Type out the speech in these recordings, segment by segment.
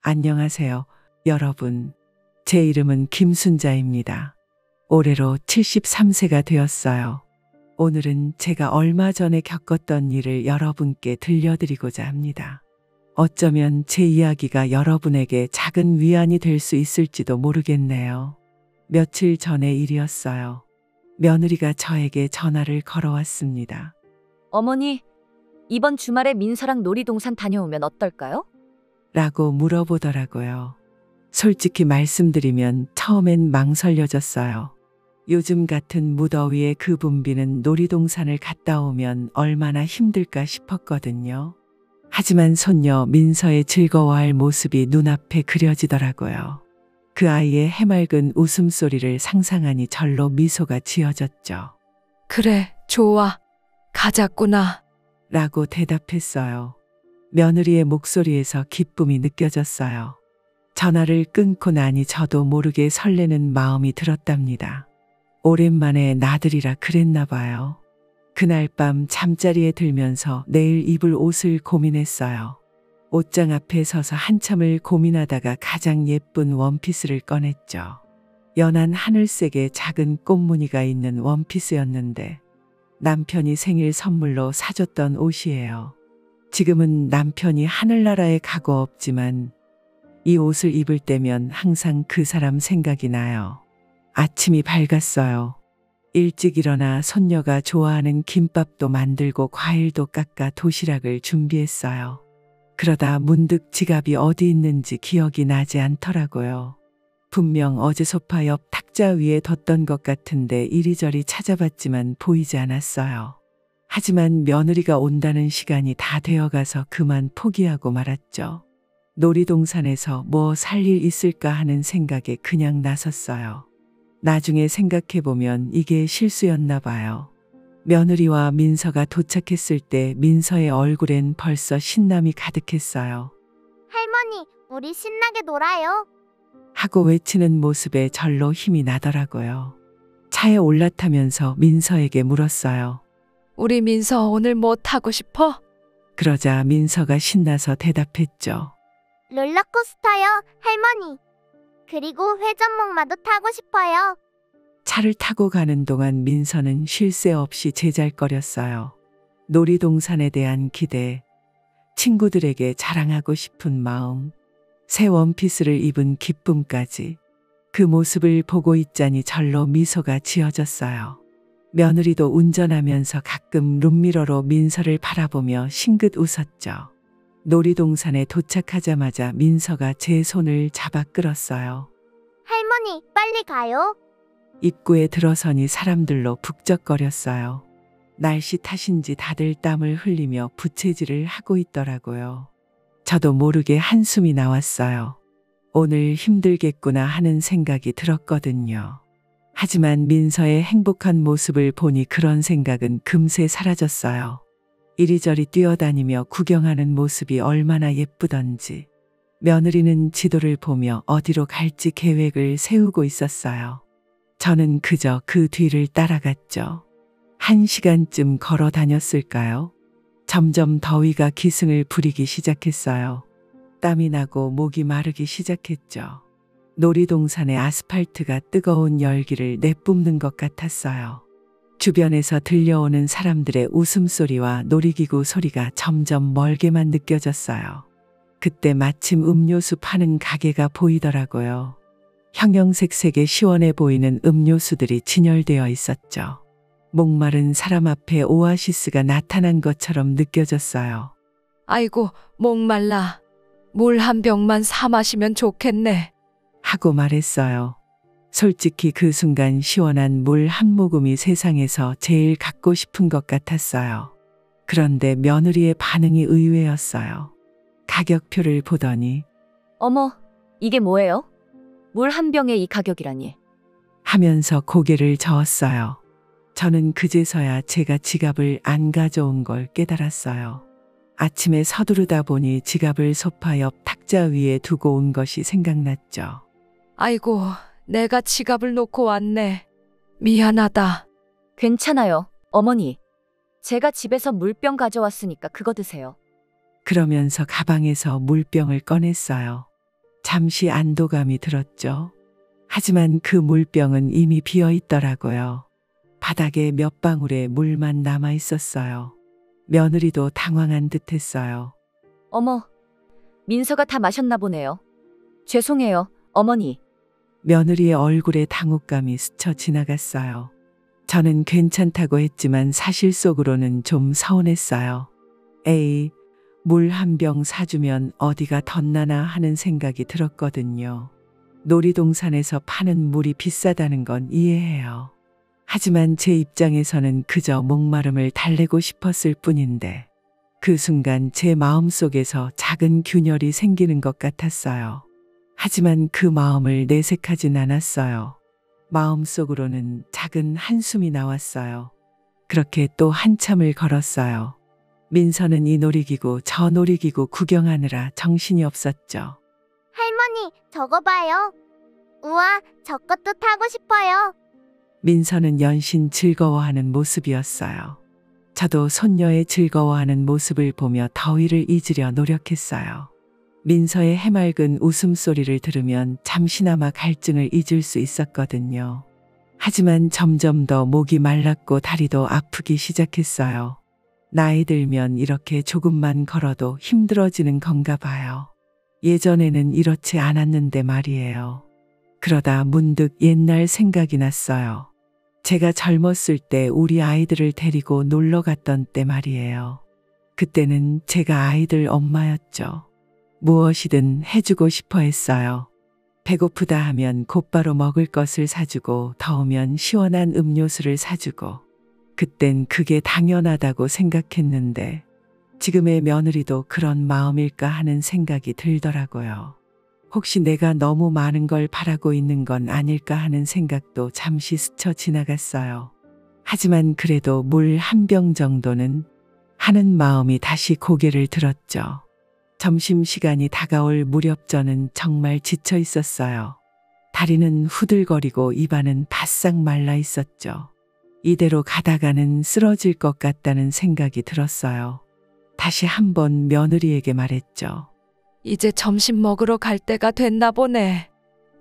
안녕하세요, 여러분. 제 이름은 김순자입니다. 올해로 73세가 되었어요. 오늘은 제가 얼마 전에 겪었던 일을 여러분께 들려드리고자 합니다. 어쩌면 제 이야기가 여러분에게 작은 위안이 될 수 있을지도 모르겠네요. 며칠 전의 일이었어요. 며느리가 저에게 전화를 걸어왔습니다. 어머니, 이번 주말에 민서랑 놀이동산 다녀오면 어떨까요? 라고 물어보더라고요. 솔직히 말씀드리면 처음엔 망설여졌어요. 요즘 같은 무더위에 그 붐비는 놀이동산을 갔다 오면 얼마나 힘들까 싶었거든요. 하지만 손녀 민서의 즐거워할 모습이 눈앞에 그려지더라고요. 그 아이의 해맑은 웃음소리를 상상하니 절로 미소가 지어졌죠. 그래, 좋아. 가자꾸나. 라고 대답했어요. 며느리의 목소리에서 기쁨이 느껴졌어요. 전화를 끊고 나니 저도 모르게 설레는 마음이 들었답니다. 오랜만에 나들이라 그랬나 봐요. 그날 밤 잠자리에 들면서 내일 입을 옷을 고민했어요. 옷장 앞에 서서 한참을 고민하다가 가장 예쁜 원피스를 꺼냈죠. 연한 하늘색의 작은 꽃무늬가 있는 원피스였는데 남편이 생일 선물로 사줬던 옷이에요. 지금은 남편이 하늘나라에 가고 없지만 이 옷을 입을 때면 항상 그 사람 생각이 나요. 아침이 밝았어요. 일찍 일어나 손녀가 좋아하는 김밥도 만들고 과일도 깎아 도시락을 준비했어요. 그러다 문득 지갑이 어디 있는지 기억이 나지 않더라고요. 분명 어제 소파 옆 탁자 위에 뒀던 것 같은데 이리저리 찾아봤지만 보이지 않았어요. 하지만 며느리가 온다는 시간이 다 되어가서 그만 포기하고 말았죠. 놀이동산에서 뭐 살 일 있을까 하는 생각에 그냥 나섰어요. 나중에 생각해보면 이게 실수였나 봐요. 며느리와 민서가 도착했을 때 민서의 얼굴엔 벌써 신남이 가득했어요. 할머니, 우리 신나게 놀아요. 하고 외치는 모습에 절로 힘이 나더라고요. 차에 올라타면서 민서에게 물었어요. 우리 민서 오늘 뭐 타고 싶어? 그러자 민서가 신나서 대답했죠. 롤러코스터요, 할머니. 그리고 회전목마도 타고 싶어요. 차를 타고 가는 동안 민서는 쉴 새 없이 제잘거렸어요. 놀이동산에 대한 기대, 친구들에게 자랑하고 싶은 마음, 새 원피스를 입은 기쁨까지 그 모습을 보고 있자니 절로 미소가 지어졌어요. 며느리도 운전하면서 가끔 룸미러로 민서를 바라보며 싱긋 웃었죠. 놀이동산에 도착하자마자 민서가 제 손을 잡아 끌었어요. 할머니, 빨리 가요. 입구에 들어서니 사람들로 북적거렸어요. 날씨 탓인지 다들 땀을 흘리며 부채질을 하고 있더라고요. 저도 모르게 한숨이 나왔어요. 오늘 힘들겠구나 하는 생각이 들었거든요. 하지만 민서의 행복한 모습을 보니 그런 생각은 금세 사라졌어요. 이리저리 뛰어다니며 구경하는 모습이 얼마나 예쁘던지. 며느리는 지도를 보며 어디로 갈지 계획을 세우고 있었어요. 저는 그저 그 뒤를 따라갔죠. 1시간쯤 걸어 다녔을까요? 점점 더위가 기승을 부리기 시작했어요. 땀이 나고 목이 마르기 시작했죠. 놀이동산의 아스팔트가 뜨거운 열기를 내뿜는 것 같았어요. 주변에서 들려오는 사람들의 웃음소리와 놀이기구 소리가 점점 멀게만 느껴졌어요. 그때 마침 음료수 파는 가게가 보이더라고요. 형형색색의 시원해 보이는 음료수들이 진열되어 있었죠. 목마른 사람 앞에 오아시스가 나타난 것처럼 느껴졌어요. 아이고, 목말라. 물 한 병만 사 마시면 좋겠네. 하고 말했어요. 솔직히 그 순간 시원한 물 한 모금이 세상에서 제일 갖고 싶은 것 같았어요. 그런데 며느리의 반응이 의외였어요. 가격표를 보더니 어머, 이게 뭐예요? 물 한 병에 이 가격이라니. 하면서 고개를 저었어요. 저는 그제서야 제가 지갑을 안 가져온 걸 깨달았어요. 아침에 서두르다 보니 지갑을 소파 옆 탁자 위에 두고 온 것이 생각났죠. 아이고, 내가 지갑을 놓고 왔네. 미안하다. 괜찮아요, 어머니. 제가 집에서 물병 가져왔으니까 그거 드세요. 그러면서 가방에서 물병을 꺼냈어요. 잠시 안도감이 들었죠. 하지만 그 물병은 이미 비어 있더라고요. 바닥에 몇 방울의 물만 남아 있었어요. 며느리도 당황한 듯 했어요. 어머, 민서가 다 마셨나 보네요. 죄송해요, 어머니. 며느리의 얼굴에 당혹감이 스쳐 지나갔어요. 저는 괜찮다고 했지만 사실 속으로는 좀 서운했어요. 에이, 물 한 병 사주면 어디가 덧나나 하는 생각이 들었거든요. 놀이동산에서 파는 물이 비싸다는 건 이해해요. 하지만 제 입장에서는 그저 목마름을 달래고 싶었을 뿐인데 그 순간 제 마음속에서 작은 균열이 생기는 것 같았어요. 하지만 그 마음을 내색하진 않았어요. 마음속으로는 작은 한숨이 나왔어요. 그렇게 또 한참을 걸었어요. 민서는 이 놀이기구 저 놀이기구 구경하느라 정신이 없었죠. 할머니, 저거 봐요. 우와, 저것도 타고 싶어요. 민서는 연신 즐거워하는 모습이었어요. 저도 손녀의 즐거워하는 모습을 보며 더위를 잊으려 노력했어요. 민서의 해맑은 웃음소리를 들으면 잠시나마 갈증을 잊을 수 있었거든요. 하지만 점점 더 목이 말랐고 다리도 아프기 시작했어요. 나이 들면 이렇게 조금만 걸어도 힘들어지는 건가 봐요. 예전에는 이렇지 않았는데 말이에요. 그러다 문득 옛날 생각이 났어요. 제가 젊었을 때 우리 아이들을 데리고 놀러 갔던 때 말이에요. 그때는 제가 아이들 엄마였죠. 무엇이든 해주고 싶어 했어요. 배고프다 하면 곧바로 먹을 것을 사주고 더우면 시원한 음료수를 사주고 그땐 그게 당연하다고 생각했는데 지금의 며느리도 그런 마음일까 하는 생각이 들더라고요. 혹시 내가 너무 많은 걸 바라고 있는 건 아닐까 하는 생각도 잠시 스쳐 지나갔어요. 하지만 그래도 물 한 병 정도는 하는 마음이 다시 고개를 들었죠. 점심시간이 다가올 무렵 저는 정말 지쳐 있었어요. 다리는 후들거리고 입안은 바싹 말라 있었죠. 이대로 가다가는 쓰러질 것 같다는 생각이 들었어요. 다시 한번 며느리에게 말했죠. 이제 점심 먹으러 갈 때가 됐나 보네.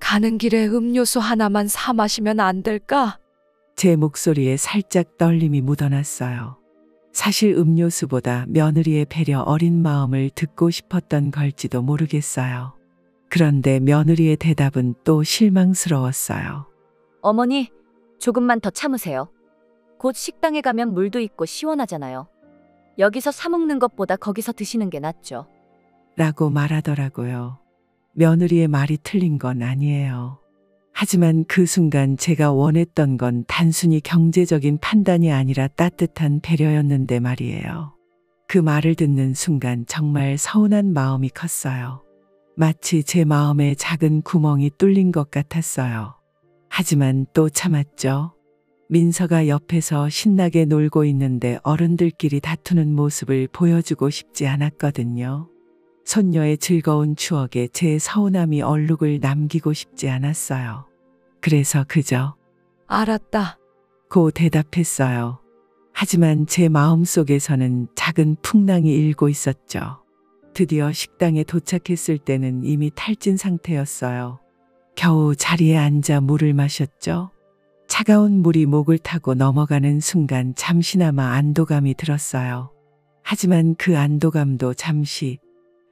가는 길에 음료수 하나만 사 마시면 안 될까? 제 목소리에 살짝 떨림이 묻어났어요. 사실 음료수보다 며느리의 배려 어린 마음을 듣고 싶었던 걸지도 모르겠어요. 그런데 며느리의 대답은 또 실망스러웠어요. 어머니, 조금만 더 참으세요. 곧 식당에 가면 물도 있고 시원하잖아요. 여기서 사 먹는 것보다 거기서 드시는 게 낫죠. 라고 말하더라고요. 며느리의 말이 틀린 건 아니에요. 하지만 그 순간 제가 원했던 건 단순히 경제적인 판단이 아니라 따뜻한 배려였는데 말이에요. 그 말을 듣는 순간 정말 서운한 마음이 컸어요. 마치 제 마음에 작은 구멍이 뚫린 것 같았어요. 하지만 또 참았죠. 민서가 옆에서 신나게 놀고 있는데 어른들끼리 다투는 모습을 보여주고 싶지 않았거든요. 손녀의 즐거운 추억에 제 서운함이 얼룩을 남기고 싶지 않았어요. 그래서 그저 알았다. 고 대답했어요. 하지만 제 마음속에서는 작은 풍랑이 일고 있었죠. 드디어 식당에 도착했을 때는 이미 탈진 상태였어요. 겨우 자리에 앉아 물을 마셨죠. 차가운 물이 목을 타고 넘어가는 순간 잠시나마 안도감이 들었어요. 하지만 그 안도감도 잠시,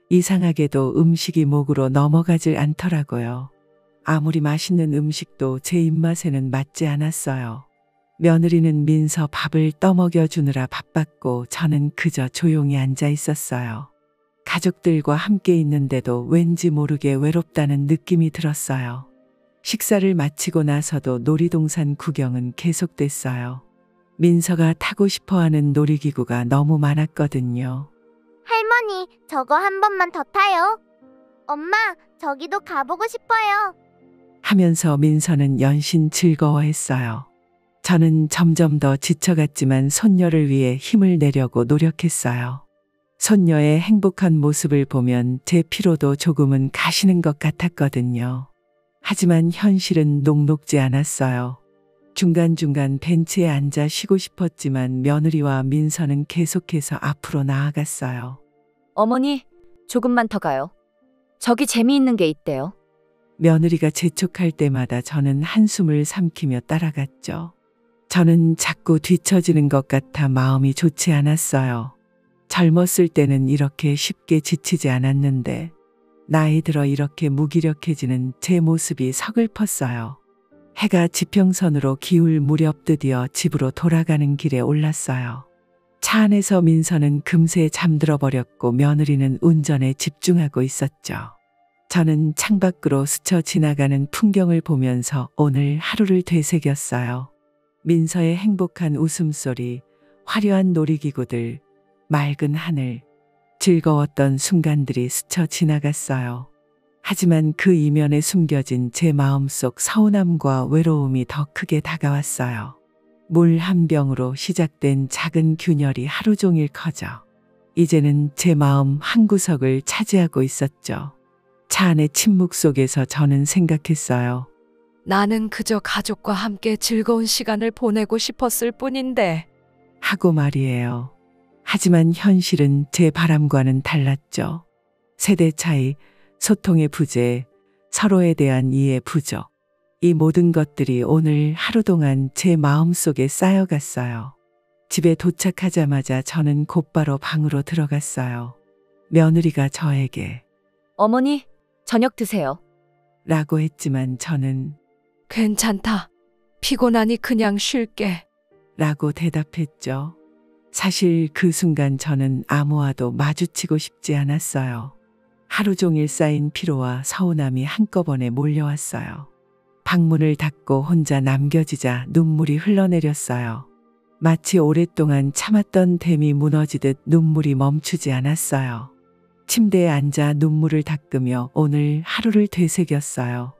이상하게도 음식이 목으로 넘어가질 않더라고요. 아무리 맛있는 음식도 제 입맛에는 맞지 않았어요. 며느리는 민서 밥을 떠먹여 주느라 바빴고 저는 그저 조용히 앉아 있었어요. 가족들과 함께 있는데도 왠지 모르게 외롭다는 느낌이 들었어요. 식사를 마치고 나서도 놀이동산 구경은 계속됐어요. 민서가 타고 싶어하는 놀이기구가 너무 많았거든요. 할머니, 저거 한 번만 더 타요. 엄마, 저기도 가보고 싶어요. 하면서 민서는 연신 즐거워했어요. 저는 점점 더 지쳐갔지만 손녀를 위해 힘을 내려고 노력했어요. 손녀의 행복한 모습을 보면 제 피로도 조금은 가시는 것 같았거든요. 하지만 현실은 녹록지 않았어요. 중간중간 벤치에 앉아 쉬고 싶었지만 며느리와 민서는 계속해서 앞으로 나아갔어요. 어머니, 조금만 더 가요. 저기 재미있는 게 있대요. 며느리가 재촉할 때마다 저는 한숨을 삼키며 따라갔죠. 저는 자꾸 뒤처지는 것 같아 마음이 좋지 않았어요. 젊었을 때는 이렇게 쉽게 지치지 않았는데 나이 들어 이렇게 무기력해지는 제 모습이 서글펐어요. 해가 지평선으로 기울 무렵 드디어 집으로 돌아가는 길에 올랐어요. 차 안에서 민서는 금세 잠들어 버렸고 며느리는 운전에 집중하고 있었죠. 저는 창밖으로 스쳐 지나가는 풍경을 보면서 오늘 하루를 되새겼어요. 민서의 행복한 웃음소리, 화려한 놀이기구들, 맑은 하늘, 즐거웠던 순간들이 스쳐 지나갔어요. 하지만 그 이면에 숨겨진 제 마음속 서운함과 외로움이 더 크게 다가왔어요. 물 한 병으로 시작된 작은 균열이 하루 종일 커져 이제는 제 마음 한구석을 차지하고 있었죠. 차 안의 침묵 속에서 저는 생각했어요. 나는 그저 가족과 함께 즐거운 시간을 보내고 싶었을 뿐인데. 하고 말이에요. 하지만 현실은 제 바람과는 달랐죠. 세대 차이, 소통의 부재, 서로에 대한 이해 부족. 이 모든 것들이 오늘 하루 동안 제 마음속에 쌓여갔어요. 집에 도착하자마자 저는 곧바로 방으로 들어갔어요. 며느리가 저에게 어머니, 저녁 드세요. 라고 했지만 저는 괜찮다. 피곤하니 그냥 쉴게. 라고 대답했죠. 사실 그 순간 저는 아무와도 마주치고 싶지 않았어요. 하루 종일 쌓인 피로와 서운함이 한꺼번에 몰려왔어요. 방문을 닫고 혼자 남겨지자 눈물이 흘러내렸어요. 마치 오랫동안 참았던 댐이 무너지듯 눈물이 멈추지 않았어요. 침대에 앉아 눈물을 닦으며 오늘 하루를 되새겼어요.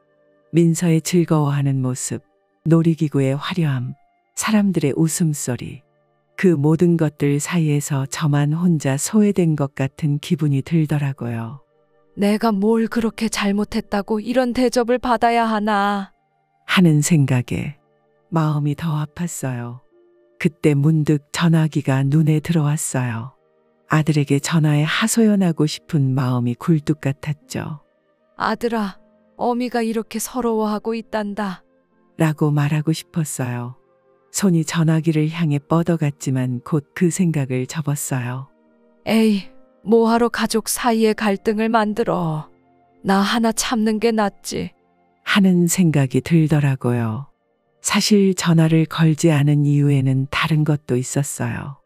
민서의 즐거워하는 모습, 놀이기구의 화려함, 사람들의 웃음소리. 그 모든 것들 사이에서 저만 혼자 소외된 것 같은 기분이 들더라고요. 내가 뭘 그렇게 잘못했다고 이런 대접을 받아야 하나. 하는 생각에 마음이 더 아팠어요. 그때 문득 전화기가 눈에 들어왔어요. 아들에게 전화해 하소연하고 싶은 마음이 굴뚝 같았죠. 아들아, 어미가 이렇게 서러워하고 있단다. 라고 말하고 싶었어요. 손이 전화기를 향해 뻗어갔지만 곧 그 생각을 접었어요. 에이, 뭐하러 가족 사이에 갈등을 만들어. 나 하나 참는 게 낫지. 하는 생각이 들더라고요. 사실 전화를 걸지 않은 이유에는 다른 것도 있었어요.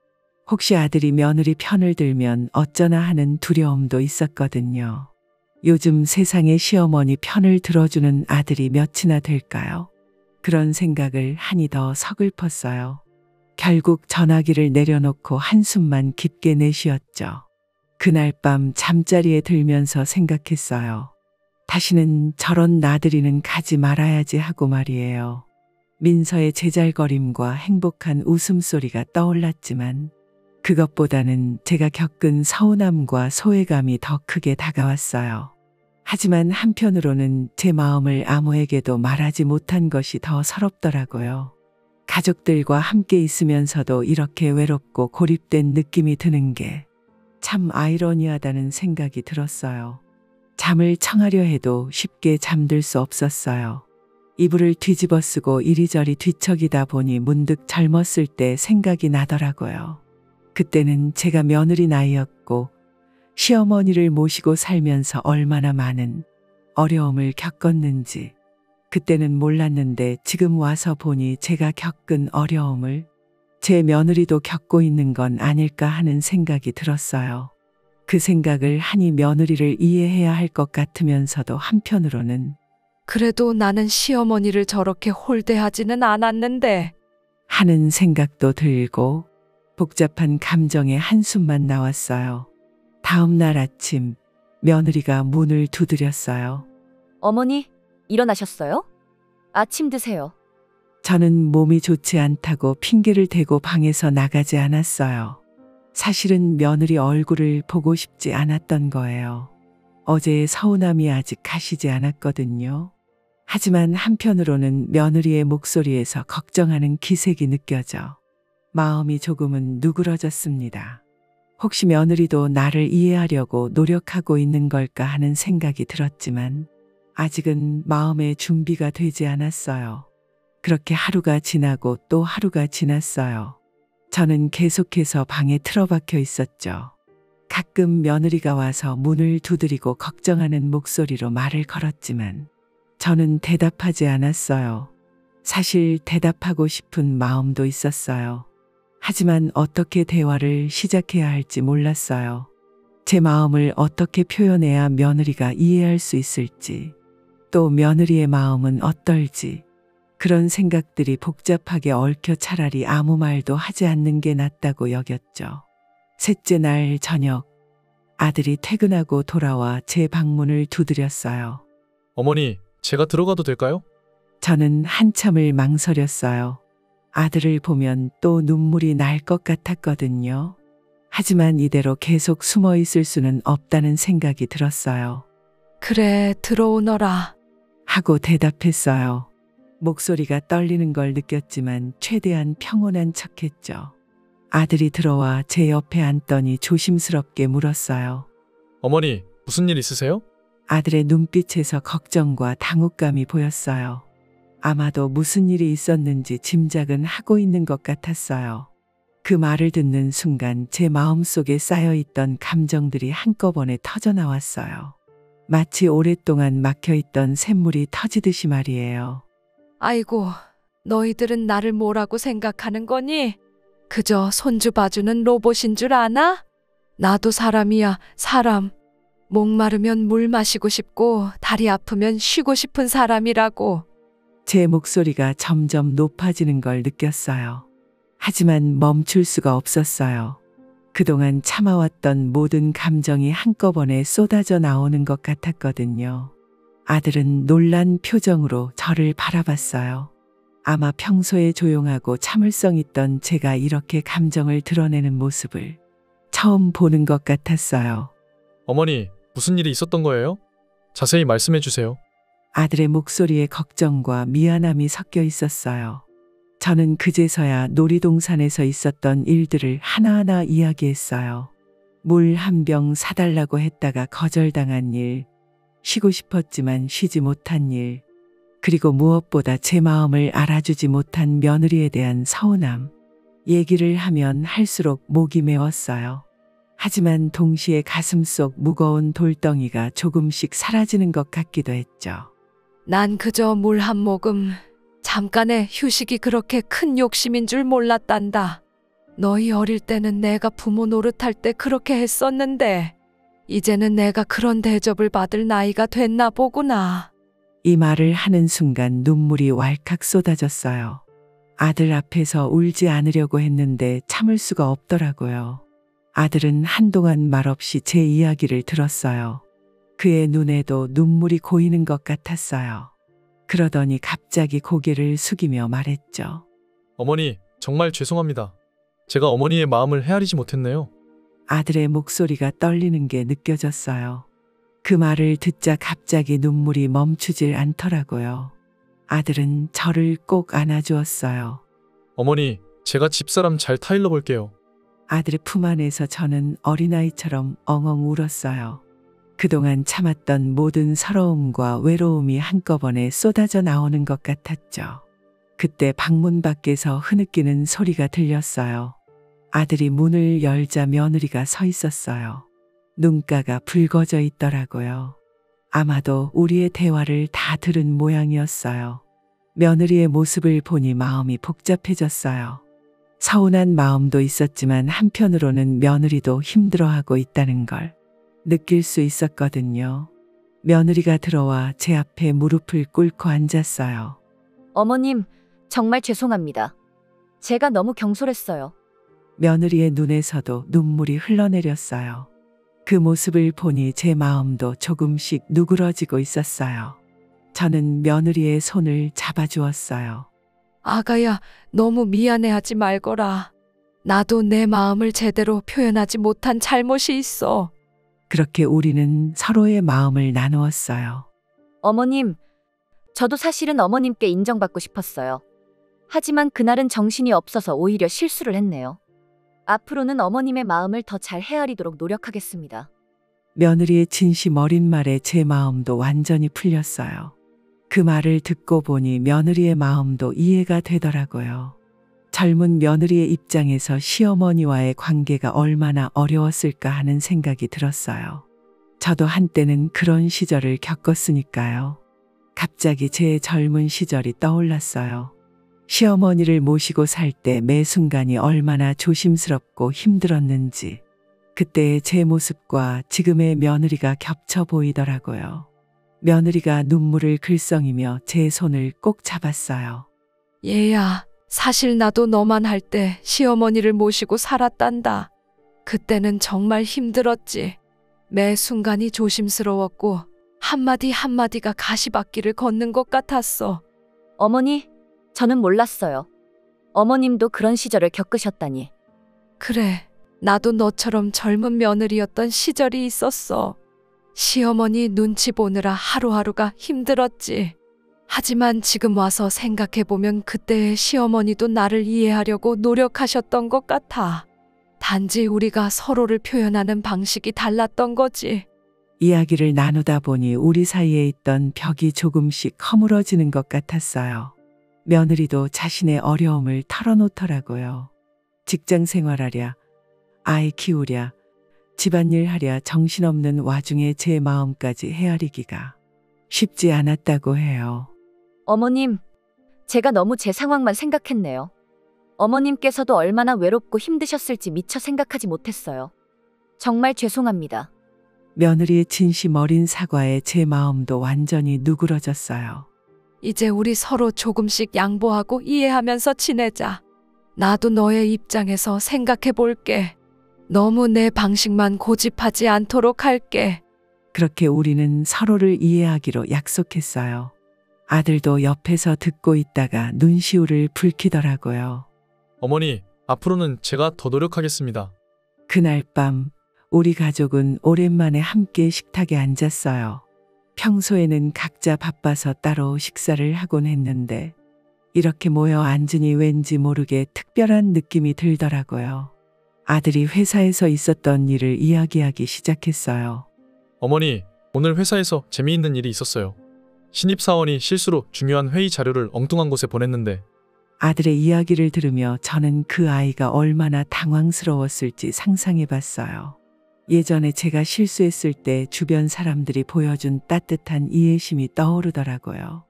혹시 아들이 며느리 편을 들면 어쩌나 하는 두려움도 있었거든요. 요즘 세상에 시어머니 편을 들어주는 아들이 몇이나 될까요? 그런 생각을 하니 더 서글펐어요. 결국 전화기를 내려놓고 한숨만 깊게 내쉬었죠. 그날 밤 잠자리에 들면서 생각했어요. 다시는 저런 나들이는 가지 말아야지 하고 말이에요. 민서의 제잘거림과 행복한 웃음소리가 떠올랐지만 그것보다는 제가 겪은 서운함과 소외감이 더 크게 다가왔어요. 하지만 한편으로는 제 마음을 아무에게도 말하지 못한 것이 더 서럽더라고요. 가족들과 함께 있으면서도 이렇게 외롭고 고립된 느낌이 드는 게 참 아이러니하다는 생각이 들었어요. 잠을 청하려 해도 쉽게 잠들 수 없었어요. 이불을 뒤집어 쓰고 이리저리 뒤척이다 보니 문득 젊었을 때 생각이 나더라고요. 그때는 제가 며느리 나이였고 시어머니를 모시고 살면서 얼마나 많은 어려움을 겪었는지 그때는 몰랐는데 지금 와서 보니 제가 겪은 어려움을 제 며느리도 겪고 있는 건 아닐까 하는 생각이 들었어요. 그 생각을 하니 며느리를 이해해야 할 것 같으면서도 한편으로는 그래도 나는 시어머니를 저렇게 홀대하지는 않았는데. 하는 생각도 들고 복잡한 감정의 한숨만 나왔어요. 다음 날 아침 며느리가 문을 두드렸어요. 어머니, 일어나셨어요? 아침 드세요. 저는 몸이 좋지 않다고 핑계를 대고 방에서 나가지 않았어요. 사실은 며느리 얼굴을 보고 싶지 않았던 거예요. 어제의 서운함이 아직 가시지 않았거든요. 하지만 한편으로는 며느리의 목소리에서 걱정하는 기색이 느껴져 마음이 조금은 누그러졌습니다. 혹시 며느리도 나를 이해하려고 노력하고 있는 걸까 하는 생각이 들었지만 아직은 마음의 준비가 되지 않았어요. 그렇게 하루가 지나고 또 하루가 지났어요. 저는 계속해서 방에 틀어박혀 있었죠. 가끔 며느리가 와서 문을 두드리고 걱정하는 목소리로 말을 걸었지만 저는 대답하지 않았어요. 사실 대답하고 싶은 마음도 있었어요. 하지만 어떻게 대화를 시작해야 할지 몰랐어요. 제 마음을 어떻게 표현해야 며느리가 이해할 수 있을지, 또 며느리의 마음은 어떨지, 그런 생각들이 복잡하게 얽혀 차라리 아무 말도 하지 않는 게 낫다고 여겼죠. 셋째 날 저녁, 아들이 퇴근하고 돌아와 제 방문을 두드렸어요. 어머니, 제가 들어가도 될까요? 저는 한참을 망설였어요. 아들을 보면 또 눈물이 날 것 같았거든요. 하지만 이대로 계속 숨어 있을 수는 없다는 생각이 들었어요. 그래, 들어오너라. 하고 대답했어요. 목소리가 떨리는 걸 느꼈지만 최대한 평온한 척했죠. 아들이 들어와 제 옆에 앉더니 조심스럽게 물었어요. 어머니, 무슨 일 있으세요? 아들의 눈빛에서 걱정과 당혹감이 보였어요. 아마도 무슨 일이 있었는지 짐작은 하고 있는 것 같았어요. 그 말을 듣는 순간 제 마음속에 쌓여있던 감정들이 한꺼번에 터져나왔어요. 마치 오랫동안 막혀있던 샘물이 터지듯이 말이에요. 아이고, 너희들은 나를 뭐라고 생각하는 거니? 그저 손주 봐주는 로봇인 줄 아나? 나도 사람이야, 사람. 목마르면 물 마시고 싶고 다리 아프면 쉬고 싶은 사람이라고. 제 목소리가 점점 높아지는 걸 느꼈어요. 하지만 멈출 수가 없었어요. 그동안 참아왔던 모든 감정이 한꺼번에 쏟아져 나오는 것 같았거든요. 아들은 놀란 표정으로 저를 바라봤어요. 아마 평소에 조용하고 참을성 있던 제가 이렇게 감정을 드러내는 모습을 처음 보는 것 같았어요. 어머니, 무슨 일이 있었던 거예요? 자세히 말씀해 주세요. 아들의 목소리에 걱정과 미안함이 섞여 있었어요. 저는 그제서야 놀이동산에서 있었던 일들을 하나하나 이야기했어요. 물 한 병 사달라고 했다가 거절당한 일, 쉬고 싶었지만 쉬지 못한 일, 그리고 무엇보다 제 마음을 알아주지 못한 며느리에 대한 서운함. 얘기를 하면 할수록 목이 메웠어요. 하지만 동시에 가슴속 무거운 돌덩이가 조금씩 사라지는 것 같기도 했죠. 난 그저 물 한 모금, 잠깐의 휴식이 그렇게 큰 욕심인 줄 몰랐단다. 너희 어릴 때는 내가 부모 노릇할 때 그렇게 했었는데 이제는 내가 그런 대접을 받을 나이가 됐나 보구나. 이 말을 하는 순간 눈물이 왈칵 쏟아졌어요. 아들 앞에서 울지 않으려고 했는데 참을 수가 없더라고요. 아들은 한동안 말없이 제 이야기를 들었어요. 그의 눈에도 눈물이 고이는 것 같았어요. 그러더니 갑자기 고개를 숙이며 말했죠. 어머니, 정말 죄송합니다. 제가 어머니의 마음을 헤아리지 못했네요. 아들의 목소리가 떨리는 게 느껴졌어요. 그 말을 듣자 갑자기 눈물이 멈추질 않더라고요. 아들은 저를 꼭 안아주었어요. 어머니, 제가 집사람 잘 타일러 볼게요. 아들의 품 안에서 저는 어린아이처럼 엉엉 울었어요. 그동안 참았던 모든 서러움과 외로움이 한꺼번에 쏟아져 나오는 것 같았죠. 그때 방문 밖에서 흐느끼는 소리가 들렸어요. 아들이 문을 열자 며느리가 서 있었어요. 눈가가 붉어져 있더라고요. 아마도 우리의 대화를 다 들은 모양이었어요. 며느리의 모습을 보니 마음이 복잡해졌어요. 서운한 마음도 있었지만 한편으로는 며느리도 힘들어하고 있다는 걸 느낄 수 있었거든요. 며느리가 들어와 제 앞에 무릎을 꿇고 앉았어요. 어머님, 정말 죄송합니다. 제가 너무 경솔했어요. 며느리의 눈에서도 눈물이 흘러내렸어요. 그 모습을 보니 제 마음도 조금씩 누그러지고 있었어요. 저는 며느리의 손을 잡아주었어요. 아가야, 너무 미안해하지 말거라. 나도 내 마음을 제대로 표현하지 못한 잘못이 있어. 그렇게 우리는 서로의 마음을 나누었어요. 어머님, 저도 사실은 어머님께 인정받고 싶었어요. 하지만 그날은 정신이 없어서 오히려 실수를 했네요. 앞으로는 어머님의 마음을 더 잘 헤아리도록 노력하겠습니다. 며느리의 진심 어린 말에 제 마음도 완전히 풀렸어요. 그 말을 듣고 보니 며느리의 마음도 이해가 되더라고요. 젊은 며느리의 입장에서 시어머니와의 관계가 얼마나 어려웠을까 하는 생각이 들었어요. 저도 한때는 그런 시절을 겪었으니까요. 갑자기 제 젊은 시절이 떠올랐어요. 시어머니를 모시고 살 때 매 순간이 얼마나 조심스럽고 힘들었는지 그때의 제 모습과 지금의 며느리가 겹쳐 보이더라고요. 며느리가 눈물을 글썽이며 제 손을 꼭 잡았어요. 얘야, 사실 나도 너만 할 때 시어머니를 모시고 살았단다. 그때는 정말 힘들었지. 매 순간이 조심스러웠고 한마디 한마디가 가시밭길을 걷는 것 같았어. 어머니, 저는 몰랐어요. 어머님도 그런 시절을 겪으셨다니. 그래, 나도 너처럼 젊은 며느리였던 시절이 있었어. 시어머니 눈치 보느라 하루하루가 힘들었지. 하지만 지금 와서 생각해보면 그때의 시어머니도 나를 이해하려고 노력하셨던 것 같아. 단지 우리가 서로를 표현하는 방식이 달랐던 거지. 이야기를 나누다 보니 우리 사이에 있던 벽이 조금씩 허물어지는 것 같았어요. 며느리도 자신의 어려움을 털어놓더라고요. 직장 생활하랴, 아이 키우랴, 집안일 하랴 정신없는 와중에 제 마음까지 헤아리기가 쉽지 않았다고 해요. 어머님, 제가 너무 제 상황만 생각했네요. 어머님께서도 얼마나 외롭고 힘드셨을지 미처 생각하지 못했어요. 정말 죄송합니다. 며느리의 진심 어린 사과에 제 마음도 완전히 누그러졌어요. 이제 우리 서로 조금씩 양보하고 이해하면서 지내자. 나도 너의 입장에서 생각해 볼게. 너무 내 방식만 고집하지 않도록 할게. 그렇게 우리는 서로를 이해하기로 약속했어요. 아들도 옆에서 듣고 있다가 눈시울을 붉히더라고요. 어머니, 앞으로는 제가 더 노력하겠습니다. 그날 밤 우리 가족은 오랜만에 함께 식탁에 앉았어요. 평소에는 각자 바빠서 따로 식사를 하곤 했는데 이렇게 모여 앉으니 왠지 모르게 특별한 느낌이 들더라고요. 아들이 회사에서 있었던 일을 이야기하기 시작했어요. 어머니, 오늘 회사에서 재미있는 일이 있었어요. 신입사원이 실수로 중요한 회의 자료를 엉뚱한 곳에 보냈는데 아들의 이야기를 들으며 저는 그 아이가 얼마나 당황스러웠을지 상상해 봤어요. 예전에 제가 실수했을 때 주변 사람들이 보여준 따뜻한 이해심이 떠오르더라고요.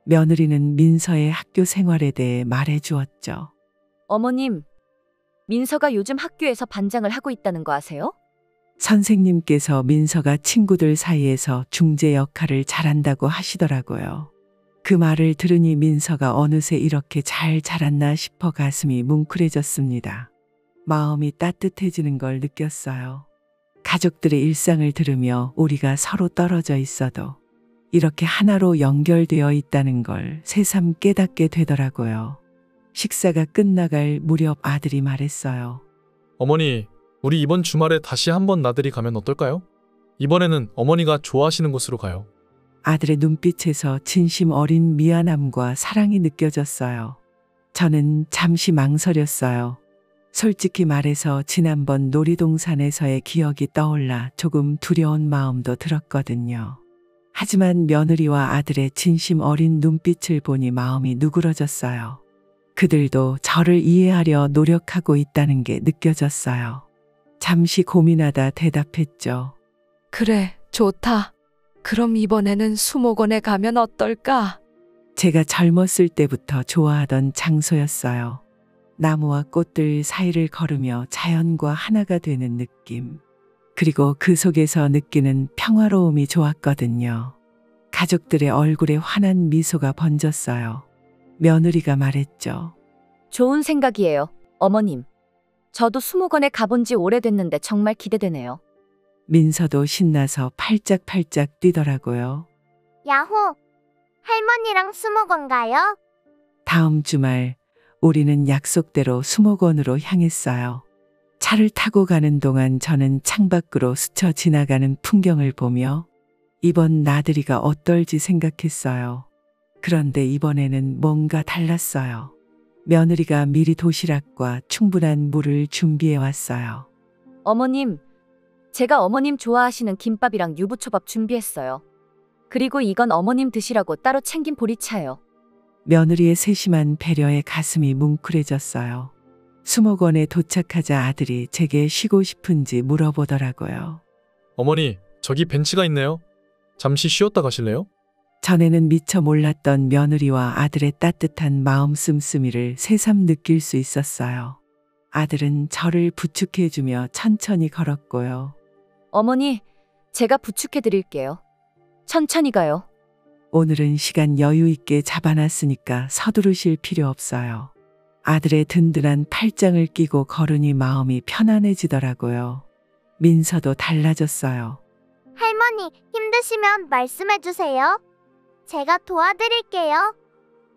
며느리는 민서의 학교 생활에 대해 말해 주었죠. 어머님, 민서가 요즘 학교에서 반장을 하고 있다는 거 아세요? 선생님께서 민서가 친구들 사이에서 중재 역할을 잘한다고 하시더라고요. 그 말을 들으니 민서가 어느새 이렇게 잘 자랐나 싶어 가슴이 뭉클해졌습니다. 마음이 따뜻해지는 걸 느꼈어요. 가족들의 일상을 들으며 우리가 서로 떨어져 있어도 이렇게 하나로 연결되어 있다는 걸 새삼 깨닫게 되더라고요. 식사가 끝나갈 무렵 아들이 말했어요. 어머니, 우리 이번 주말에 다시 한번 나들이 가면 어떨까요? 이번에는 어머니가 좋아하시는 곳으로 가요. 아들의 눈빛에서 진심 어린 미안함과 사랑이 느껴졌어요. 저는 잠시 망설였어요. 솔직히 말해서 지난번 놀이동산에서의 기억이 떠올라 조금 두려운 마음도 들었거든요. 하지만 며느리와 아들의 진심 어린 눈빛을 보니 마음이 누그러졌어요. 그들도 저를 이해하려 노력하고 있다는 게 느껴졌어요. 잠시 고민하다 대답했죠. 그래, 좋다. 그럼 이번에는 수목원에 가면 어떨까? 제가 젊었을 때부터 좋아하던 장소였어요. 나무와 꽃들 사이를 걸으며 자연과 하나가 되는 느낌. 그리고 그 속에서 느끼는 평화로움이 좋았거든요. 가족들의 얼굴에 환한 미소가 번졌어요. 며느리가 말했죠. 좋은 생각이에요, 어머님. 저도 수목원에 가본 지 오래됐는데 정말 기대되네요. 민서도 신나서 팔짝팔짝 뛰더라고요. 야호! 할머니랑 수목원 가요? 다음 주말 우리는 약속대로 수목원으로 향했어요. 차를 타고 가는 동안 저는 창밖으로 스쳐 지나가는 풍경을 보며 이번 나들이가 어떨지 생각했어요. 그런데 이번에는 뭔가 달랐어요. 며느리가 미리 도시락과 충분한 물을 준비해 왔어요. 어머님, 제가 어머님 좋아하시는 김밥이랑 유부초밥 준비했어요. 그리고 이건 어머님 드시라고 따로 챙긴 보리차예요. 며느리의 세심한 배려에 가슴이 뭉클해졌어요. 수목원에 도착하자 아들이 제게 쉬고 싶은지 물어보더라고요. 어머니, 저기 벤치가 있네요. 잠시 쉬었다 가실래요? 전에는 미처 몰랐던 며느리와 아들의 따뜻한 마음 씀씀이를 새삼 느낄 수 있었어요. 아들은 저를 부축해주며 천천히 걸었고요. 어머니, 제가 부축해 드릴게요. 천천히 가요. 오늘은 시간 여유 있게 잡아놨으니까 서두르실 필요 없어요. 아들의 든든한 팔짱을 끼고 걸으니 마음이 편안해지더라고요. 민서도 달라졌어요. 할머니, 힘드시면 말씀해주세요. 제가 도와드릴게요.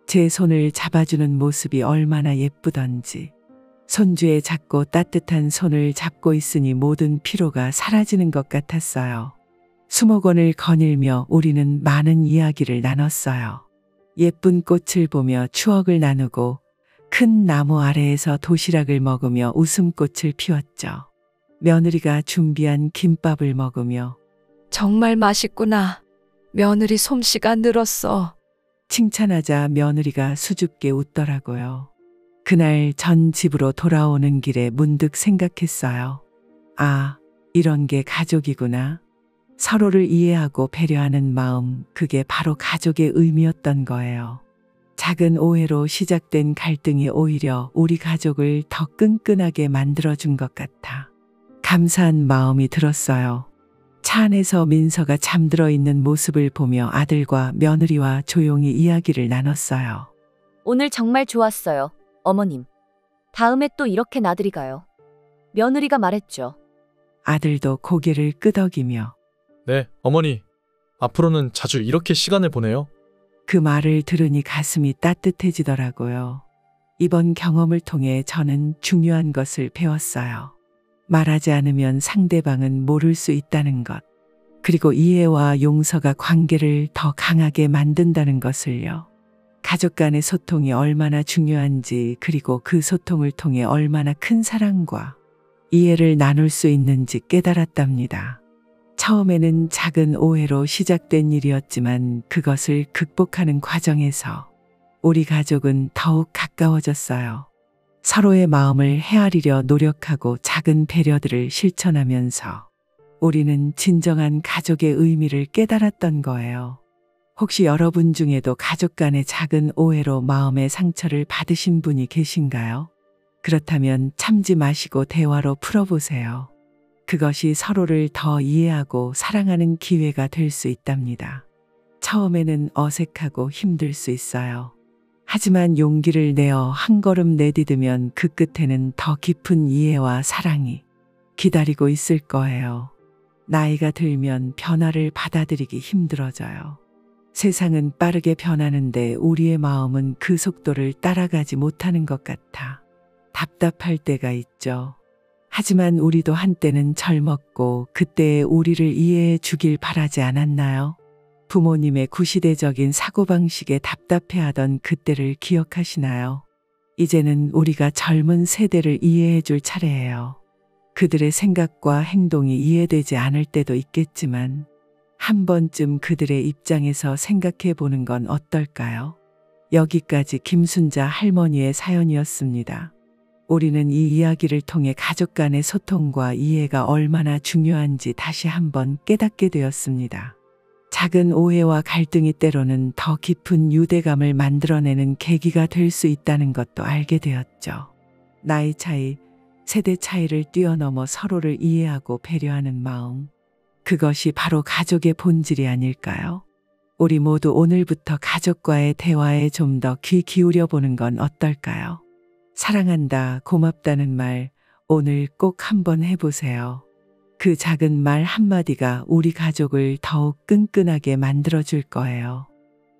제 손을 잡아주는 모습이 얼마나 예쁘던지. 손주의 작고 따뜻한 손을 잡고 있으니 모든 피로가 사라지는 것 같았어요. 수목원을 거닐며 우리는 많은 이야기를 나눴어요. 예쁜 꽃을 보며 추억을 나누고 큰 나무 아래에서 도시락을 먹으며 웃음꽃을 피웠죠. 며느리가 준비한 김밥을 먹으며 정말 맛있구나. 며느리 솜씨가 늘었어. 칭찬하자 며느리가 수줍게 웃더라고요. 그날 전 집으로 돌아오는 길에 문득 생각했어요. 아, 이런 게 가족이구나. 서로를 이해하고 배려하는 마음, 그게 바로 가족의 의미였던 거예요. 작은 오해로 시작된 갈등이 오히려 우리 가족을 더 끈끈하게 만들어준 것 같아 감사한 마음이 들었어요. 차 안에서 민서가 잠들어 있는 모습을 보며 아들과 며느리와 조용히 이야기를 나눴어요. 오늘 정말 좋았어요, 어머님. 다음에 또 이렇게 나들이 가요. 며느리가 말했죠. 아들도 고개를 끄덕이며 네, 어머니. 앞으로는 자주 이렇게 시간을 보내요. 그 말을 들으니 가슴이 따뜻해지더라고요. 이번 경험을 통해 저는 중요한 것을 배웠어요. 말하지 않으면 상대방은 모를 수 있다는 것. 그리고 이해와 용서가 관계를 더 강하게 만든다는 것을요. 가족 간의 소통이 얼마나 중요한지, 그리고 그 소통을 통해 얼마나 큰 사랑과 이해를 나눌 수 있는지 깨달았답니다. 처음에는 작은 오해로 시작된 일이었지만 그것을 극복하는 과정에서 우리 가족은 더욱 가까워졌어요. 서로의 마음을 헤아리려 노력하고 작은 배려들을 실천하면서 우리는 진정한 가족의 의미를 깨달았던 거예요. 혹시 여러분 중에도 가족 간의 작은 오해로 마음의 상처를 받으신 분이 계신가요? 그렇다면 참지 마시고 대화로 풀어보세요. 그것이 서로를 더 이해하고 사랑하는 기회가 될 수 있답니다. 처음에는 어색하고 힘들 수 있어요. 하지만 용기를 내어 한 걸음 내디디면 그 끝에는 더 깊은 이해와 사랑이 기다리고 있을 거예요. 나이가 들면 변화를 받아들이기 힘들어져요. 세상은 빠르게 변하는데 우리의 마음은 그 속도를 따라가지 못하는 것 같아 답답할 때가 있죠. 하지만 우리도 한때는 젊었고 그때의 우리를 이해해 주길 바라지 않았나요? 부모님의 구시대적인 사고방식에 답답해하던 그때를 기억하시나요? 이제는 우리가 젊은 세대를 이해해 줄 차례예요. 그들의 생각과 행동이 이해되지 않을 때도 있겠지만 한 번쯤 그들의 입장에서 생각해 보는 건 어떨까요? 여기까지 김순자 할머니의 사연이었습니다. 우리는 이 이야기를 통해 가족 간의 소통과 이해가 얼마나 중요한지 다시 한번 깨닫게 되었습니다. 작은 오해와 갈등이 때로는 더 깊은 유대감을 만들어내는 계기가 될 수 있다는 것도 알게 되었죠. 나이 차이, 세대 차이를 뛰어넘어 서로를 이해하고 배려하는 마음. 그것이 바로 가족의 본질이 아닐까요? 우리 모두 오늘부터 가족과의 대화에 좀 더 귀 기울여 보는 건 어떨까요? 사랑한다, 고맙다는 말 오늘 꼭 한번 해보세요. 그 작은 말 한마디가 우리 가족을 더욱 끈끈하게 만들어줄 거예요.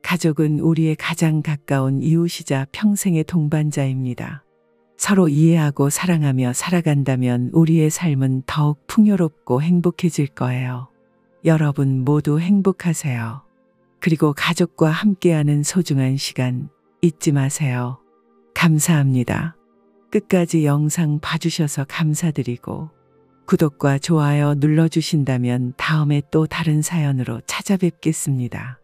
가족은 우리의 가장 가까운 이웃이자 평생의 동반자입니다. 서로 이해하고 사랑하며 살아간다면 우리의 삶은 더욱 풍요롭고 행복해질 거예요. 여러분 모두 행복하세요. 그리고 가족과 함께하는 소중한 시간 잊지 마세요. 감사합니다. 끝까지 영상 봐주셔서 감사드리고 구독과 좋아요 눌러주신다면 다음에 또 다른 사연으로 찾아뵙겠습니다.